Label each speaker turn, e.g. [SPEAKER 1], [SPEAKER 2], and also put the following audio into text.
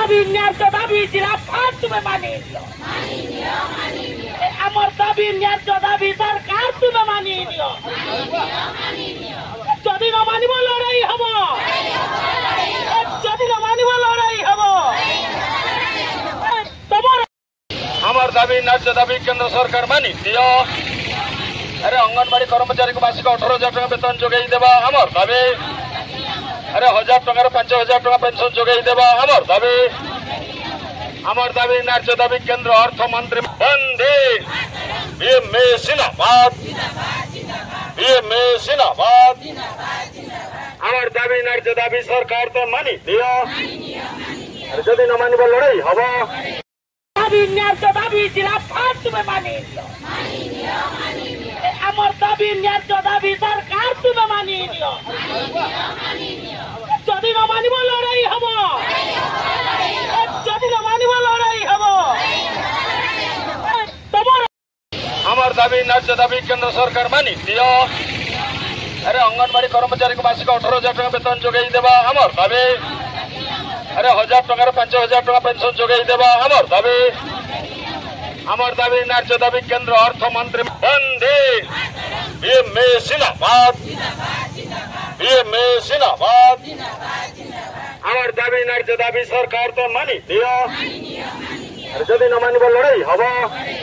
[SPEAKER 1] दाबी न्याय दाबी जिलापाल तुम्हें मानी आमर दाबी न्याय दाबी सरकार तुम्हें मानी जदि न मानिब लड़ाई हम जदि न मानिब लड़ाई हम
[SPEAKER 2] आमर दाबी न्याय दाबी केंद्र सरकार मानि दियो। अरे अंगनवाड़ी कर्मचारी को मासिक 18,000 टका वेतन जोगई देवा आमर दाबी। अरे 1,000 टकर 5,000 टका पेंशन जोगई देवा आमर दाबी। आमर दाबी न्याय दाबी केंद्र अर्थ मंत्री बंदे बीएमए जिंदाबाद बीएमए जिंदाबाद। आमर दाबी न्याय दाबी सरकार तो मानि दियो। अरे जदि न मानिब लड़ाई हम
[SPEAKER 1] दाबी न्याय दाबी जिलापाल तुम्हें मानी आमर दाबी न्याय दाबी सरकार तुम्हें मानी जदि न मानिब लड़ाई हम जदि न मानिब लड़ाई हम
[SPEAKER 2] आमर दाबी न्याय दाबी केंद्र सरकार मानि दियो। अरे अंगनवाड़ी कर्मचारी को मासिक 18,000 टका वेतन जोगई देवा आमर दाबी। अरे 1,000 टकर 5,000 टका पेंशन जोगई देवा आमर दाबी। आमर दाबी न्याय दाबी केंद्र अर्थ मंत्री बंदे बीएमए जिंदाबाद बीएमए जिंदाबाद। आमर दाबी न्याय दाबी सरकार तो मानि दियो। अरे जदि न मानिब लड़ाई हम